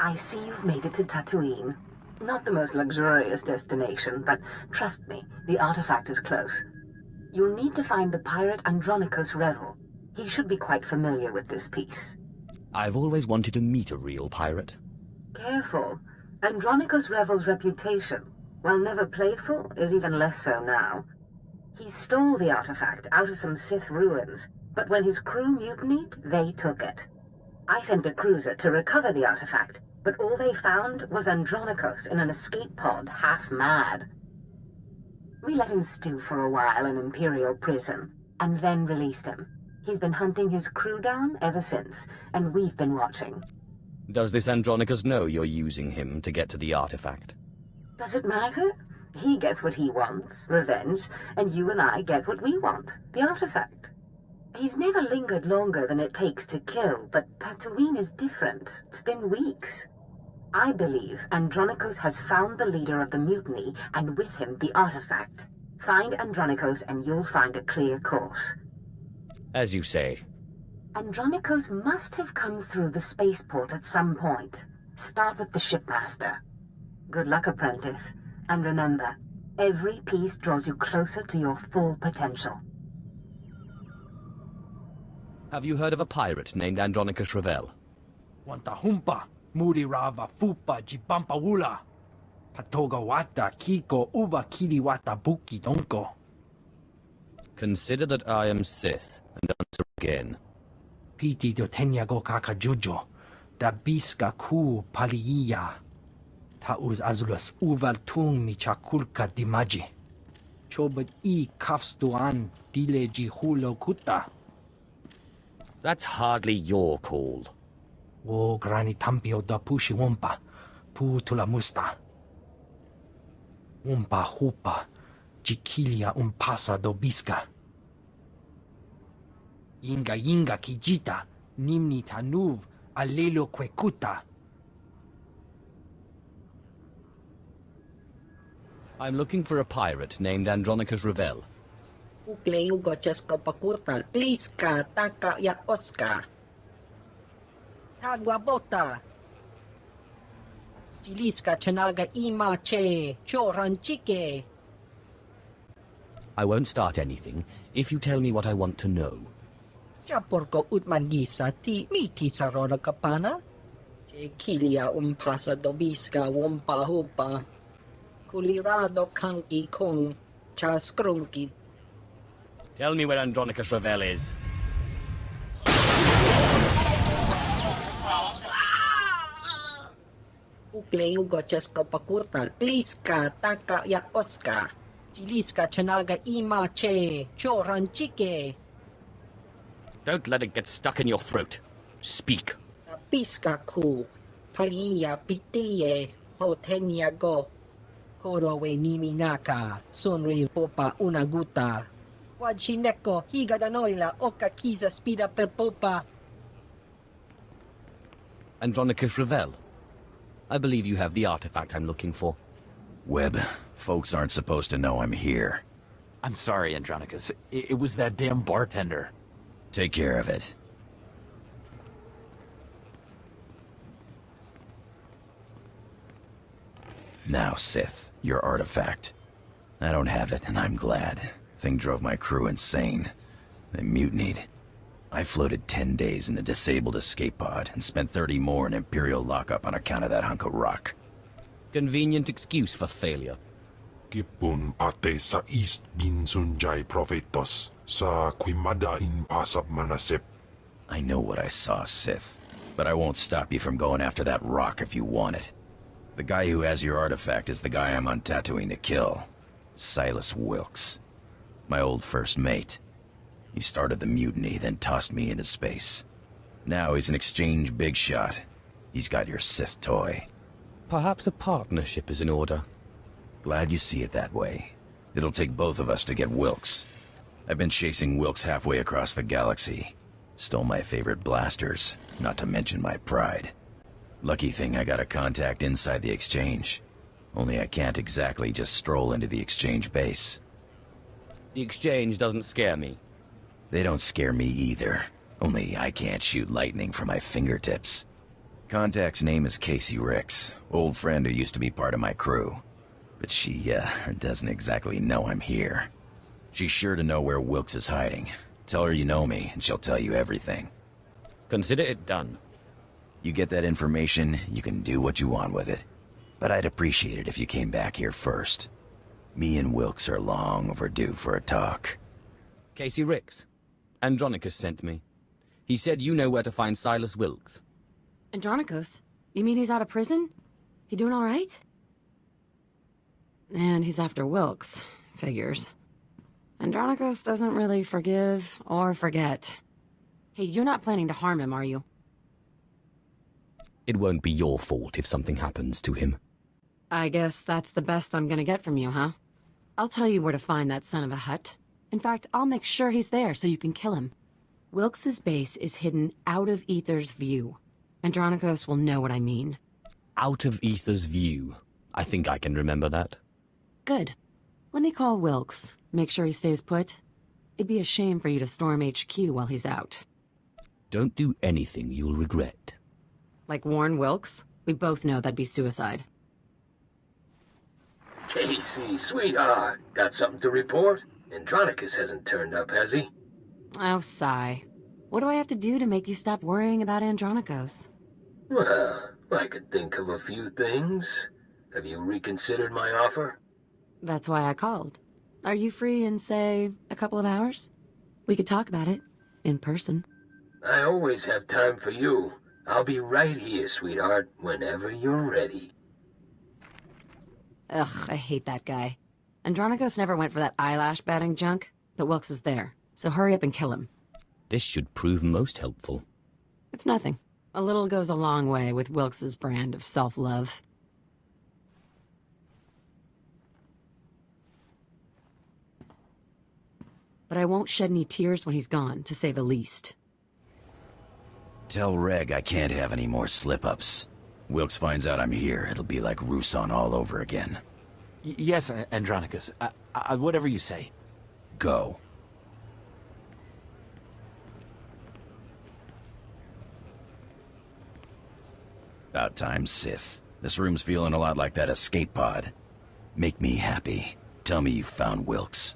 I see you've made it to Tatooine. Not the most luxurious destination, but trust me, the artifact is close. You'll need to find the pirate Andronkis Revel. He should be quite familiar with this piece. I've always wanted to meet a real pirate. Careful. Andronkis Revel's reputation, while never playful, is even less so now. He stole the artifact out of some Sith ruins, but when his crew mutinied, they took it. I sent a cruiser to recover the artifact, but all they found was Andronkis in an escape pod, half mad. We let him stew for a while in Imperial prison, and then released him. He's been hunting his crew down ever since, and we've been watching. Does this Andronkis know you're using him to get to the artifact? Does it matter? He gets what he wants, revenge, and you and I get what we want, the artifact. He's never lingered longer than it takes to kill, but Tatooine is different. It's been weeks. I believe Andronkis has found the leader of the mutiny, and with him the artifact. Find Andronkis and you'll find a clear course. As you say. Andronkis must have come through the spaceport at some point. Start with the shipmaster. Good luck, apprentice. And remember, every piece draws you closer to your full potential. Have you heard of a pirate named Andronkis Revel? Wantahumpa, Murirava Fupa Jipampawula. Patogawata Kiko Uba Kiliwata Buki Donko. Consider that I am Sith, and answer again. Piti Dotenya go Kakajujo, da Biska Ku Paliya. Tauz Azulus Uval Tung Michakulka Dimaji. Chobet E Kafstuan Dileji Hulo Kuta. That's hardly your call. Wo Grani Tampio da Pushi Wumpa, Pu Tula Musta. Wumpa Hupa, Jikilia Umpasa do Biska. Yinga Yinga Kijita, Nimni Tanuv, Alelo Kwekuta. I'm looking for a pirate named Andronkis Revel. Ukleugo Chesko Pakurta, Kliska, Taka Yak Oska. Tagwabota. Chiliska Chanaga Ima Che, Choranchike. I won't start anything if you tell me what I want to know. Chaporko Utmangisa ti miti sarona kapana. Che Kilia Umpasa Dobiska Wumpa Hupa. Kulirado Kanki Kung, Chaskrunki. Tell me where Andronkis Revel is. Ukleugo Chesko Pakurta, Kliska, Taka Yak Oska. Chiliska Chanaga Ima Che, Choranchike. Don't let it get stuck in your throat. Speak. Piska Ku, Palia Pitiye, Potenya Go. Korowe Niminaka, Sonri Popa Unaguta. Wajineko, Higadanoila, Oka Kiza Spida per Popa. Andronkis Revel. I believe you have the artifact I'm looking for. Webb, folks aren't supposed to know I'm here. I'm sorry, Andronkis. It was that damn bartender. Take care of it. Now, Sith, your artifact. I don't have it, and I'm glad. Thing drove my crew insane. They mutinied. I floated 10 days in a disabled escape pod and spent 30 more in Imperial lockup on account of that hunk of rock. Convenient excuse for failure. Kipun pate sa East Binsunjay Prophetos sa Quimada in Pasab Manasip. I know what I saw, Sith, but I won't stop you from going after that rock if you want it. The guy who has your artifact is the guy I'm on Tatooine to kill. Silas Wilkes. My old first mate. He started the mutiny, then tossed me into space. Now he's an exchange big shot. He's got your Sith toy. Perhaps a partnership is in order. Glad you see it that way. It'll take both of us to get Wilkes. I've been chasing Wilkes halfway across the galaxy. Stole my favorite blasters, not to mention my pride. Lucky thing I got a contact inside the exchange. Only I can't exactly just stroll into the exchange base. The exchange doesn't scare me. They don't scare me either. Only I can't shoot lightning from my fingertips. Contact's name is Casey Ricks, old friend who used to be part of my crew. But she, doesn't exactly know I'm here. She's sure to know where Wilkes is hiding. Tell her you know me, and she'll tell you everything. Consider it done. You get that information, you can do what you want with it. But I'd appreciate it if you came back here first. Me and Wilkes are long overdue for a talk. Casey Ricks. Andronkis sent me. He said you know where to find Silas Wilkes. Andronkis? You mean he's out of prison? He doing all right? And he's after Wilkes. Figures. Andronkis doesn't really forgive or forget. Hey, you're not planning to harm him, are you? It won't be your fault if something happens to him. I guess that's the best I'm gonna get from you, huh? I'll tell you where to find that son of a hut. In fact, I'll make sure he's there so you can kill him. Wilkes's base is hidden out of Ether's view. Andronkis will know what I mean. Out of Ether's view. I think I can remember that. Good. Let me call Wilkes. Make sure he stays put. It'd be a shame for you to storm HQ while he's out. Don't do anything you'll regret. Like warn Wilkes? We both know that'd be suicide. Casey, sweetheart, got something to report? Andronkis hasn't turned up, has he? Oh, sigh. What do I have to do to make you stop worrying about Andronkis? Well, I could think of a few things. Have you reconsidered my offer? That's why I called. Are you free in, say, a couple of hours? We could talk about it. In person. I always have time for you. I'll be right here, sweetheart, whenever you're ready. Ugh, I hate that guy. Andronkis never went for that eyelash batting junk, but Wilkes is there, so hurry up and kill him. This should prove most helpful. It's nothing. A little goes a long way with Wilkes's brand of self-love. But I won't shed any tears when he's gone, to say the least. Tell Reg I can't have any more slip-ups. Wilkes finds out I'm here, it'll be like Roussan all over again. Yes, Andronkis. Whatever you say. Go. About time, Sith. This room's feeling a lot like that escape pod. Make me happy. Tell me you found Wilkes.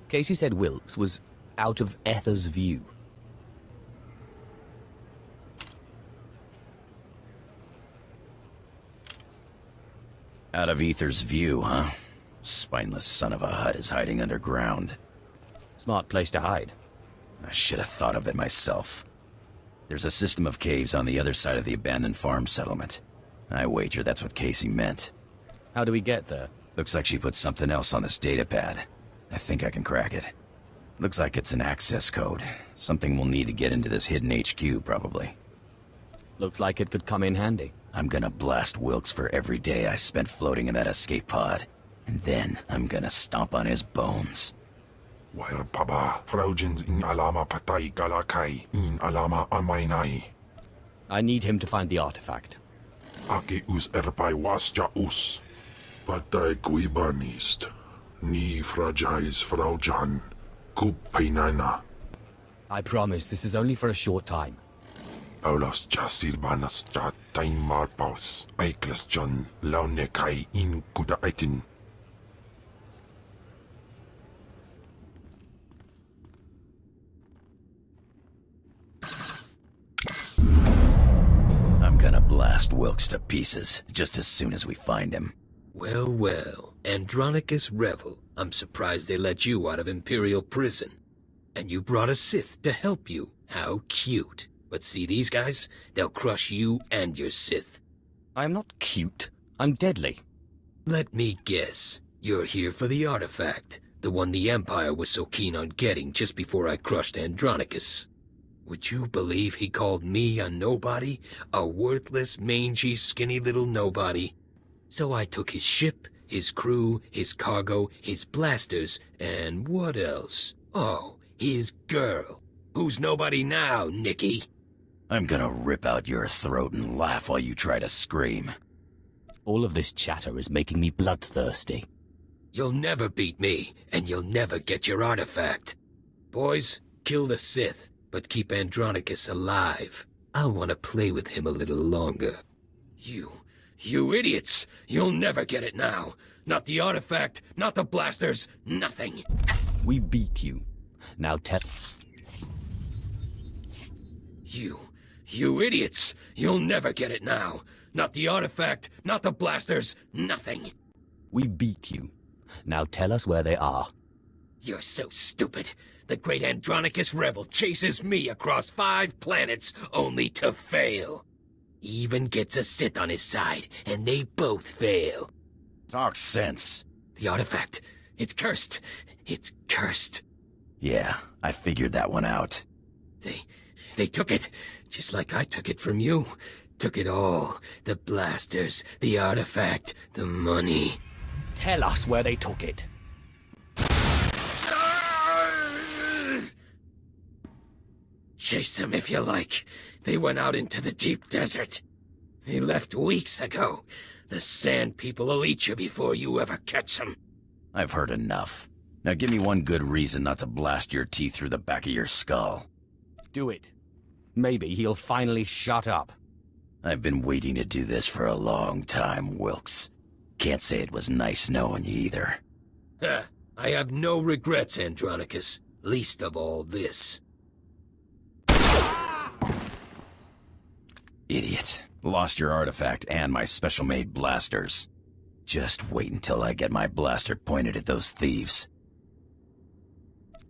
Casey said Wilkes was out of Ether's view. Out of Ether's view, huh? Spineless son of a hut is hiding underground. Smart place to hide. I should have thought of it myself. There's a system of caves on the other side of the abandoned farm settlement. I wager that's what Casey meant. How do we get there? Looks like she put something else on this datapad. I think I can crack it. Looks like it's an access code. Something we'll need to get into this hidden HQ, probably. Looks like it could come in handy. I'm gonna blast Wilkes for every day I spent floating in that escape pod. And then I'm gonna stomp on his bones. Wair paba, Fraujins in alama patay galakai, in alama amainai. I need him to find the artifact. Ake us erpai wasja us. Patay kuibanist. Ni fragais Fraujan. Kup painana. I promise this is only for a short time. Paulas jasir banas ja tain marpaus. Aiklas John launekai in kudaitin. I'm gonna blast Wilkes to pieces just as soon as we find him. Well, well, Andronkis Revel, I'm surprised they let you out of Imperial prison. And you brought a Sith to help you. How cute. But see these guys? They'll crush you and your Sith. I am not cute. I'm deadly. Let me guess. You're here for the artifact. The one the Empire was so keen on getting just before I crushed Andronkis. Would you believe he called me a nobody? A worthless, mangy, skinny little nobody. So I took his ship, his crew, his cargo, his blasters, and what else? Oh, his girl. Who's nobody now, Nicky? I'm gonna rip out your throat and laugh while you try to scream. All of this chatter is making me bloodthirsty. You'll never beat me, and you'll never get your artifact. Boys, kill the Sith, but keep Andronkis alive. I'll want to play with him a little longer. You idiots! You'll never get it now. Not the artifact, not the blasters, nothing. We beat you. Now tell... You idiots! You'll never get it now. Not the artifact, not the blasters, nothing. We beat you. Now tell us where they are. You're so stupid. The great Andronkis Revel chases me across 5 planets only to fail. He even gets a Sith on his side, and they both fail. Talk sense. The artifact, it's cursed. It's cursed. Yeah, I figured that one out. They took it, just like I took it from you. Took it all. The blasters, the artifact, the money. Tell us where they took it. Chase them if you like. They went out into the deep desert. They left weeks ago. The Sand People will eat you before you ever catch them. I've heard enough. Now give me one good reason not to blast your teeth through the back of your skull. Do it. Maybe he'll finally shut up. I've been waiting to do this for a long time, Wilkes. Can't say it was nice knowing you either. Ha! I have no regrets, Andronkis. Least of all this. Idiot. Lost your artifact and my special-made blasters. Just wait until I get my blaster pointed at those thieves.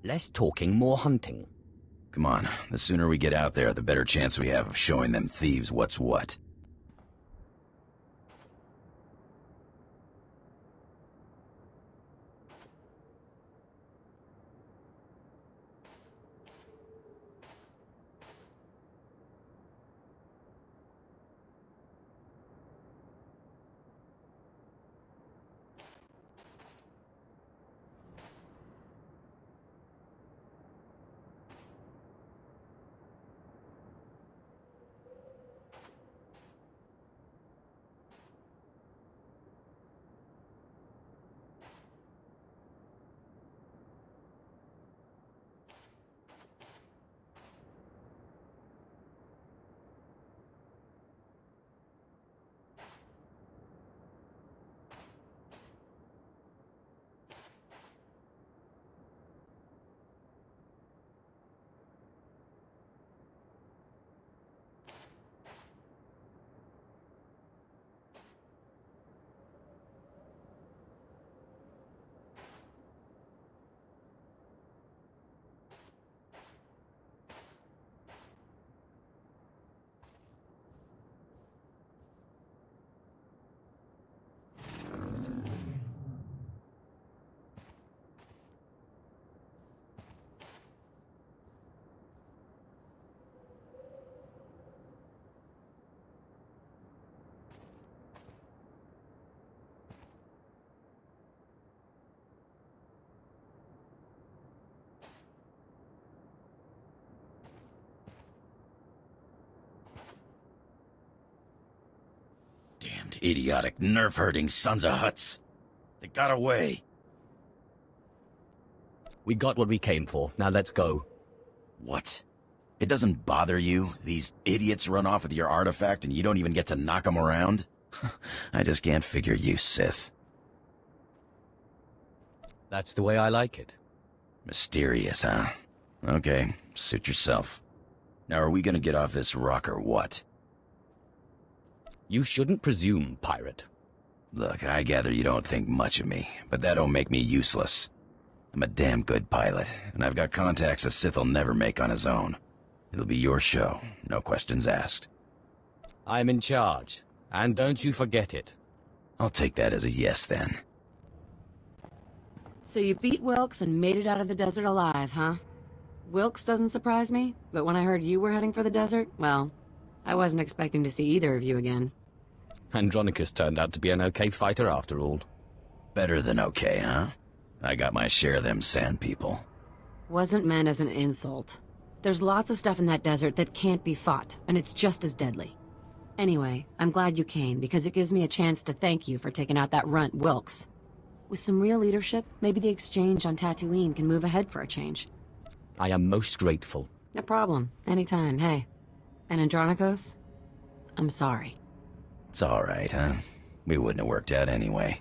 Less talking, more hunting. Come on, the sooner we get out there, the better chance we have of showing them thieves what's what. Damned idiotic, nerve-hurting sons of Hutts. They got away. We got what we came for. Now let's go. What? It doesn't bother you? These idiots run off with your artifact and you don't even get to knock them around? I just can't figure you, Sith. That's the way I like it. Mysterious, huh? Okay, suit yourself. Now are we gonna get off this rock or what? You shouldn't presume, pirate. Look, I gather you don't think much of me, but that don't make me useless. I'm a damn good pilot, and I've got contacts a Sith'll never make on his own. It'll be your show, no questions asked. I'm in charge, and don't you forget it. I'll take that as a yes, then. So you beat Wilkes and made it out of the desert alive, huh? Wilkes doesn't surprise me, but when I heard you were heading for the desert, well, I wasn't expecting to see either of you again. Andronkis turned out to be an okay fighter after all. Better than okay, huh? I got my share of them sand people. Wasn't meant as an insult. There's lots of stuff in that desert that can't be fought, and it's just as deadly. Anyway, I'm glad you came, because it gives me a chance to thank you for taking out that runt Wilkes. With some real leadership, maybe the exchange on Tatooine can move ahead for a change. I am most grateful. No problem. Anytime, hey. And Andronikos? I'm sorry. It's alright, huh? We wouldn't have worked out anyway.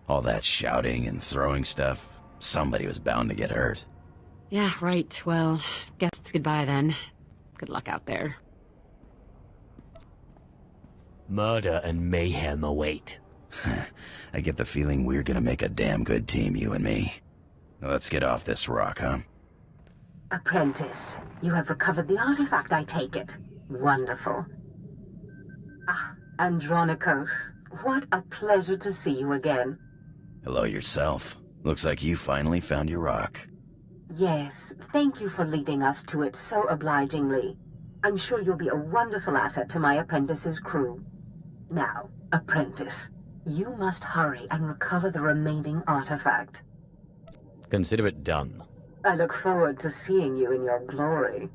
All that shouting and throwing stuff, somebody was bound to get hurt. Yeah, right. Well, guess it's goodbye then. Good luck out there. Murder and mayhem await. I get the feeling we're gonna make a damn good team, you and me. Now let's get off this rock, huh? Apprentice, you have recovered the artifact, I take it. Wonderful. Ah, Andronikos, what a pleasure to see you again. Hello yourself. Looks like you finally found your rock. Yes, thank you for leading us to it so obligingly. I'm sure you'll be a wonderful asset to my apprentice's crew. Now, apprentice, you must hurry and recover the remaining artifact. Consider it done. I look forward to seeing you in your glory.